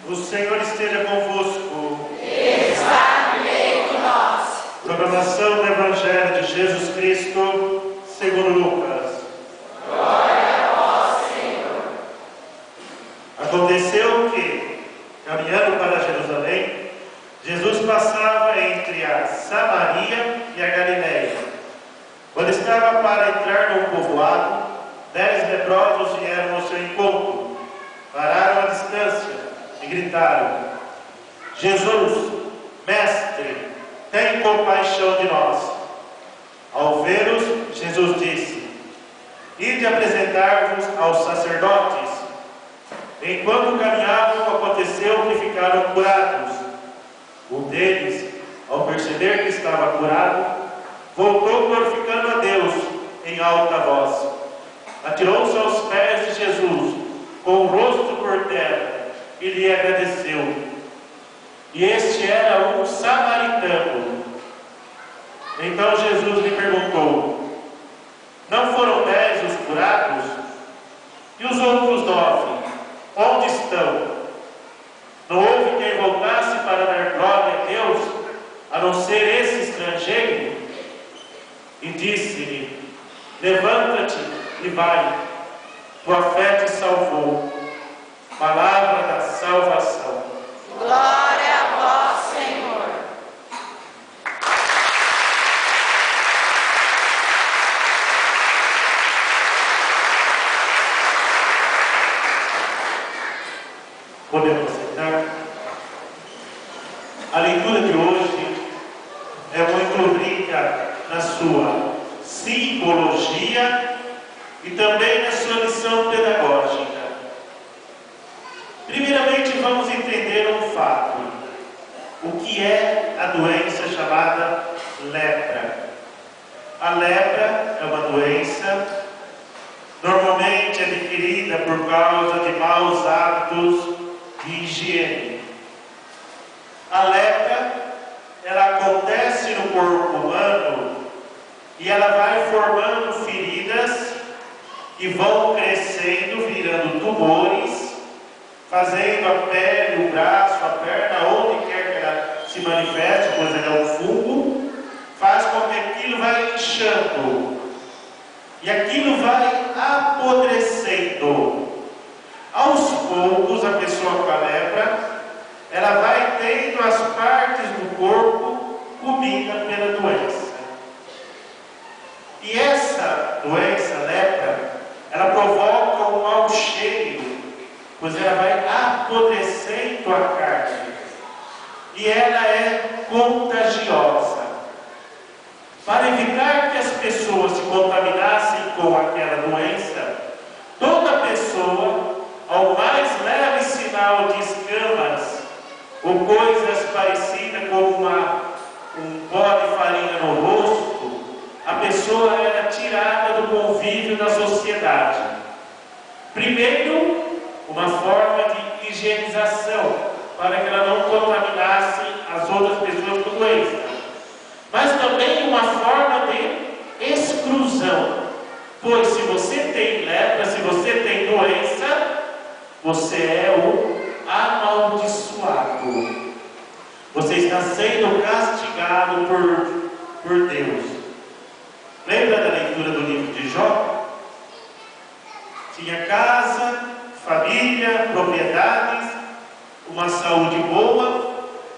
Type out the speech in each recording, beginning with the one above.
O Senhor esteja convosco. Ele está no meio de nós. Proclamação do Evangelho de Jesus Cristo, segundo Lucas. Glória a vós, Senhor. Aconteceu que, caminhando para Jerusalém, Jesus passava entre a Samaria e a Galiléia. Quando estava para entrar num povoado, 10 leprosos vieram ao seu encontro, pararam à distância e gritaram: Jesus, mestre, tem compaixão de nós. Ao vê-los, Jesus disse: ide apresentar-vos aos sacerdotes. Enquanto caminhavam, aconteceu que ficaram curados. Um deles, ao perceber que estava curado, voltou glorificando a Deus em alta voz. Atirou-se aos pés de Jesus, com o rosto por terra, e lhe agradeceu. E este era um samaritano. Então Jesus lhe perguntou: não foram 10 os curados? E os outros 9, onde estão? Não houve quem voltasse para dar glória a Deus, a não ser esse estrangeiro? E disse-lhe: levanta-te e vai, tua fé te salvou. Palavra da salvação. Glória a vós, Senhor. Podemos sentar? A leitura de hoje é muito rica na sua simbologia e também na sua lição pedagógica. Primeiramente, vamos entender um fato: o que é a doença chamada lepra. A lepra é uma doença normalmente adquirida por causa de maus hábitos de higiene. A lepra, ela acontece no corpo humano e ela vai formando feridas que vão crescendo, virando tumores, fazendo a pele, o braço, a perna, onde quer que ela se manifeste, pois ela é um fungo, faz com que aquilo vá inchando e aquilo vai apodrecendo. Aos poucos, a pessoa com a lepra, ela vai tendo as partes do corpo comida pela doença. E essa doença, a lepra, ela provoca um mau cheiro, pois ela vai apodrecendo a carne. E ela é contagiosa. Para evitar que as pessoas se contaminassem com aquela doença, toda pessoa, ao mais leve sinal de escamas ou coisas parecidas com um pó de farinha no rosto, a pessoa era tirada do convívio da sociedade. Primeiro, uma forma de higienização, para que ela não contaminasse as outras pessoas com doença. Mas também uma forma de exclusão, pois se você tem lepra, se você tem doença, você é o amaldiçoado. Você está sendo castigado por Deus. Lembra da leitura do livro de Jó? Tinha casa, família, propriedades, uma saúde boa,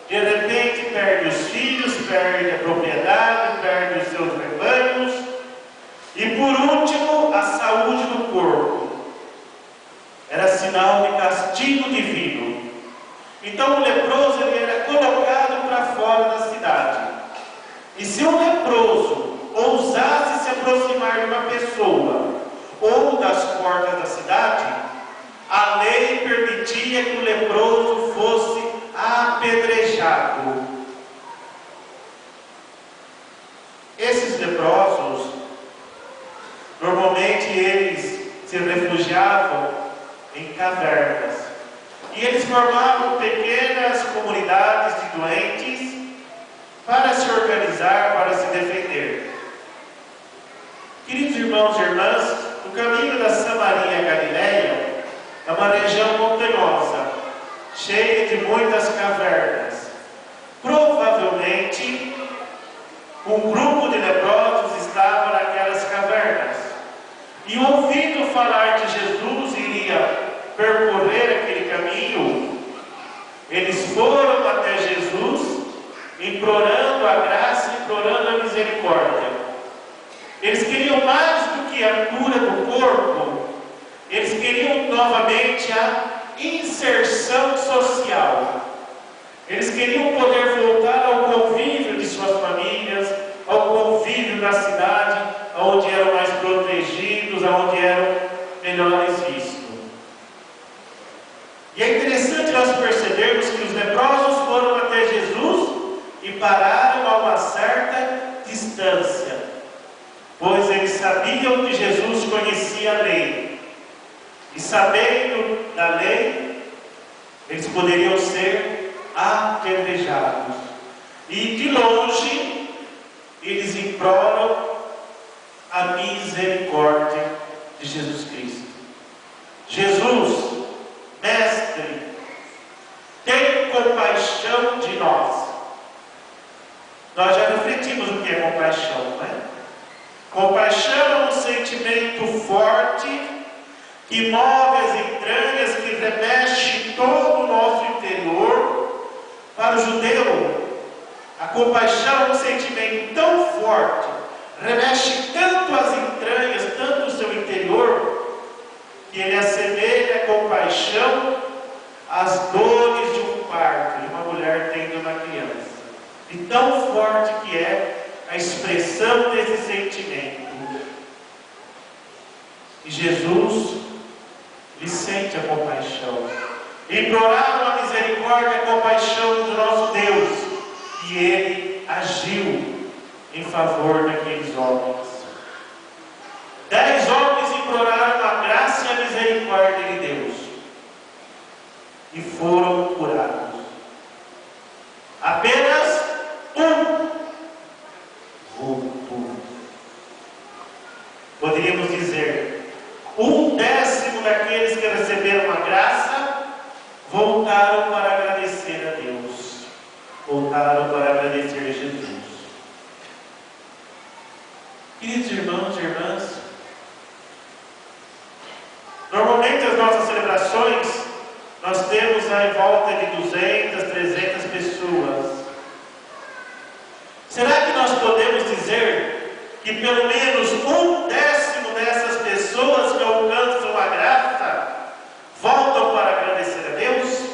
de repente perde os filhos, perde a propriedade, perde os seus rebanhos e por último a saúde do corpo. Era sinal de castigo divino. Então o leproso ele era colocado para fora da cidade. E se um leproso ousasse se aproximar de uma pessoa ou das portas da cidade, a lei permitia que o leproso fosse apedrejado. Esses leprosos, normalmente eles se refugiavam em cavernas. E eles formavam pequenas comunidades de doentes para se organizar, para se defender. Queridos irmãos e irmãs, o caminho da Samaria à Galiléia é uma região montanhosa, cheia de muitas cavernas. Provavelmente, um grupo de leprosos estava naquelas cavernas. E ouvindo falar que Jesus iria percorrer aquele caminho, eles foram até Jesus, implorando a graça, implorando a misericórdia. Eles queriam mais do que a cura do corpo, eles queriam novamente a inserção social. Eles queriam poder voltar ao convívio de suas famílias, ao convívio da cidade, onde eram mais protegidos, onde eram melhores vistos. E é interessante nós percebermos que os leprosos foram até Jesus e pararam a uma certa distância, pois eles sabiam que Jesus conhecia a lei. E sabendo da lei, eles poderiam ser apedrejados. E de longe, eles imploram a misericórdia de Jesus Cristo. Jesus, Mestre, tem compaixão de nós. Nós já refletimos o que é compaixão, não é? Compaixão é um sentimento forte que move as entranhas, que remexe todo o nosso interior. Para o judeu, a compaixão é um sentimento tão forte, remexe tanto as entranhas, tanto o seu interior, que ele assemelha a compaixão às dores de um parto, de uma mulher tendo uma criança. E tão forte que é a expressão desse sentimento. E Jesus lhe sente a compaixão. Imploraram a misericórdia e a compaixão do nosso Deus. E ele agiu em favor daqueles homens. 10 homens imploraram a graça e a misericórdia de Deus. E foram curados. Apenas um voltou. Poderíamos dizer, 1/10 daqueles que receberam a graça voltaram para agradecer a Deus. Voltaram para agradecer a Jesus. Queridos irmãos e irmãs, normalmente as nossas celebrações, nós temos aí em volta de 200, 300 pessoas. Será que nós podemos dizer que pelo menos 1/10 dessas pessoas que alcançam a graça voltam para agradecer a Deus?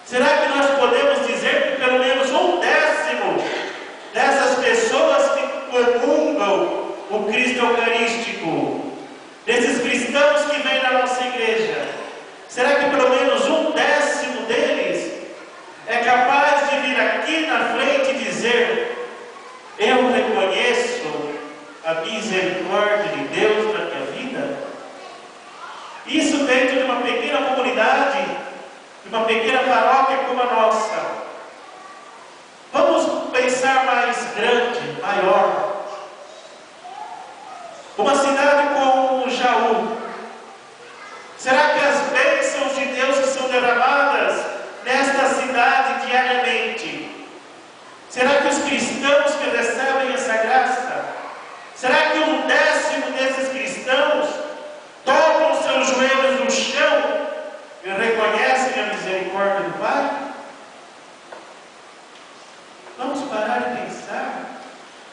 Será que nós podemos dizer que pelo menos 1/10 dessas pessoas que comungam o Cristo Eucarístico, desses cristãos que vêm na nossa igreja, será que pelo menos 1/10 deles é capaz de vir aqui na frente e dizer: eu reconheço a misericórdia de Deus na minha vida? Isso dentro de uma pequena comunidade, de uma pequena paróquia como a nossa. Vamos pensar mais grande, maior. Uma cidade como Jaú. Será que as bênçãos de Deus que são derramadas nesta cidade diariamente, será que os cristãos que recebem essa graça, será que 1/10 desses cristãos tocam seus joelhos no chão e reconhecem a misericórdia do Pai? Vamos parar e pensar.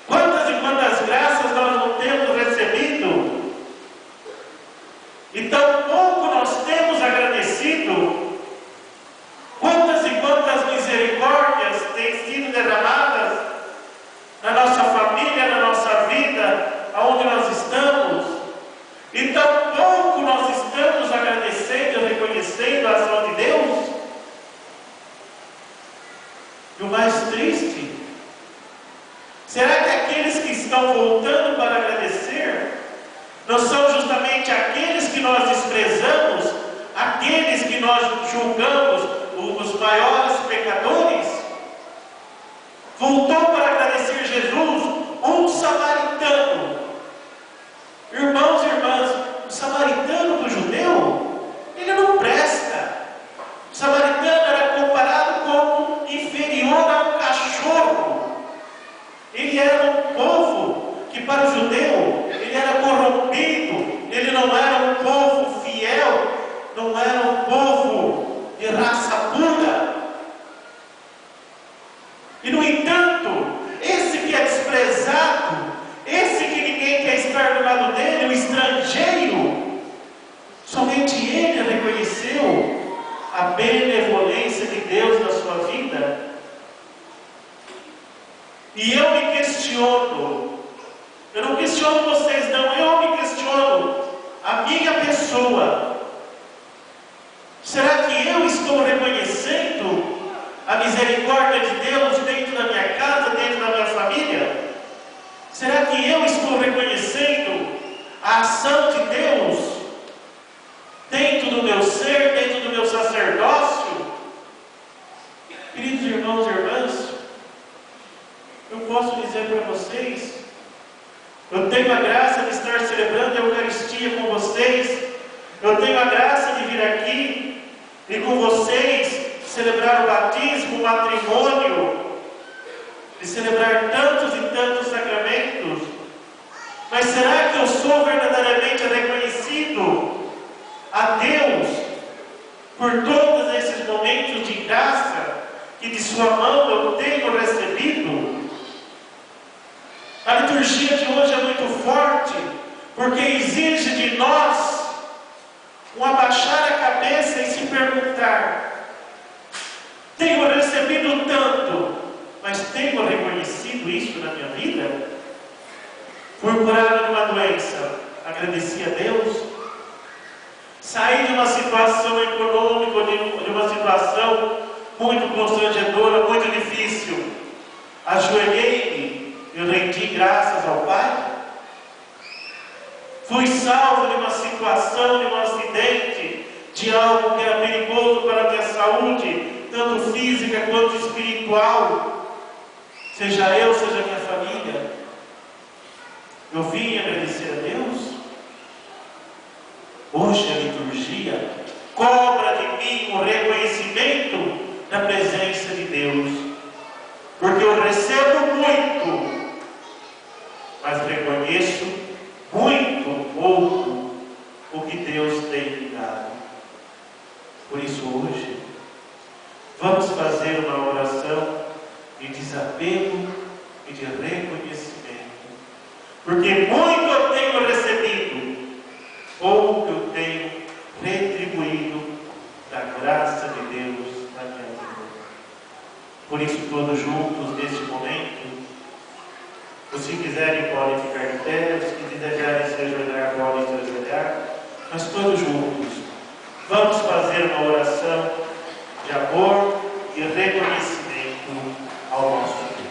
Quantas e quantas graças nós não temos recebido? E tão pouco nós temos agradecido. Quantas e quantas misericórdias têm sido derramadas na nossa família, na nossa vida, aonde nós estamos? E tão pouco nós estamos agradecendo e reconhecendo a ação de Deus? E o mais triste, será que aqueles que estão voltando para agradecer não são justamente aqueles que nós desprezamos, aqueles que nós julgamos os maiores pecadores? Voltou para agradecer Jesus um samaritano. Irmãos e irmãs, o samaritano do judeu, ele não presta. O samaritano reconheceu a benevolência de Deus na sua vida? E eu me questiono, eu não questiono vocês não, eu me questiono a minha pessoa. Será que eu estou reconhecendo a misericórdia de Deus dentro da minha casa, dentro da minha família? Será que eu estou reconhecendo a ação de Deus dentro do meu ser, dentro do meu sacerdócio? Queridos irmãos e irmãs, eu posso dizer para vocês, eu tenho a graça de estar celebrando a Eucaristia com vocês, eu tenho a graça de vir aqui e com vocês celebrar o batismo, o matrimônio, de celebrar tantos e tantos sacramentos. Mas será que eu sou verdadeiramente reconhecido a Deus por todos esses momentos de graça que de sua mão eu tenho recebido? A liturgia de hoje é muito forte, porque exige de nós um abaixar a cabeça e se perguntar: tenho recebido tanto, mas tenho reconhecido isso na minha vida? Fui curado de uma doença, agradeci a Deus. Saí de uma situação econômica, de uma situação muito constrangedora, muito difícil. Ajoelhei-me e rendi graças ao Pai. Fui salvo de uma situação, de um acidente, de algo que era perigoso para a minha saúde, tanto física quanto espiritual. Seja eu, seja a minha família. Eu vim agradecer a Deus. Hoje a liturgia cobra de mim o reconhecimento da presença de Deus. Porque eu recebo muito, mas reconheço muito pouco o que Deus tem me dado. Por isso hoje, vamos fazer uma oração de desapego e de reconhecimento. Porque muito eu tenho recebido, pouco eu tenho retribuído da graça de Deus na minha vida. Por isso, todos juntos neste momento, os que quiserem podem ficar de pé, os que desejarem se ajoelhar podem se ajoelhar, mas todos juntos, vamos fazer uma oração de amor e reconhecimento ao nosso Deus.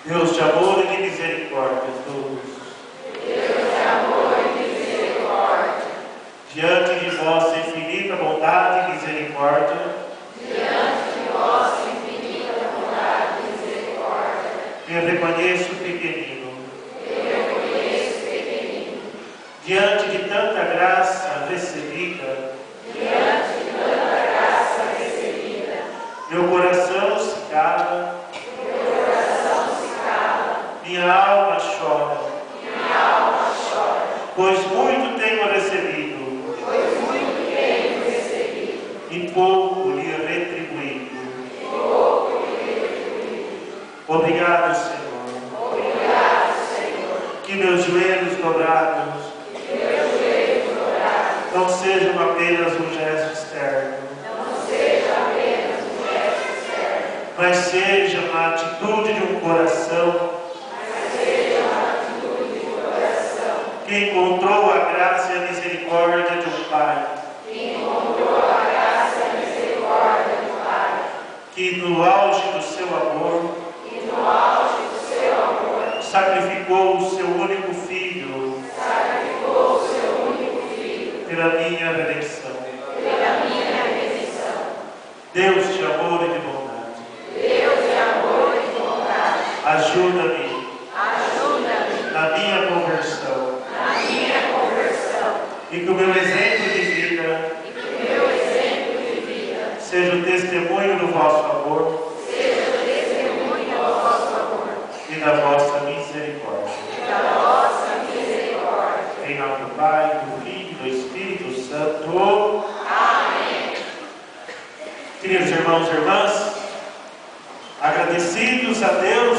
Deus de amor e de misericórdia, todos. Deus de amor e misericórdia, Diante de vossa infinita bondade e misericórdia, diante de vossa infinita bondade e misericórdia, me reconheço pequenino. eu reconheço pequenino. Diante de tanta graça recebida, Diante de tanta graça recebida, meu coração se cala, meu coração se cala, minha alma chora, minha alma chora, pois muito tenho recebido pois muito tenho recebido, e pouco lhe retribuído. e pouco lhe retribuído. Obrigado, Senhor, Obrigado, Senhor, que meus joelhos dobrados que meus joelhos dobrados não sejam apenas um gesto externo, não seja apenas um gesto externo, mas seja uma atitude de um coração mas seja uma atitude de coração que encontrou a graça e a misericórdia de um Pai, que encontrou a graça e a misericórdia do Pai, que no auge do seu amor e no auge do seu amor sacrificou o seu único Filho sacrificou o seu único Filho pela minha redenção. pela minha redenção. Deus de amor e de bondade, Deus de amor e de bondade, ajuda-me ajuda-me na minha conversão na minha conversão e que o meu exemplo de vida e que o meu exemplo de vida seja o testemunho do vosso amor seja o testemunho do vosso amor e da vossa misericórdia. e da vossa misericórdia. Em nome do Pai, do Filho e do Espírito Santo. Amém. Queridos irmãos e irmãs, agradecidos a Deus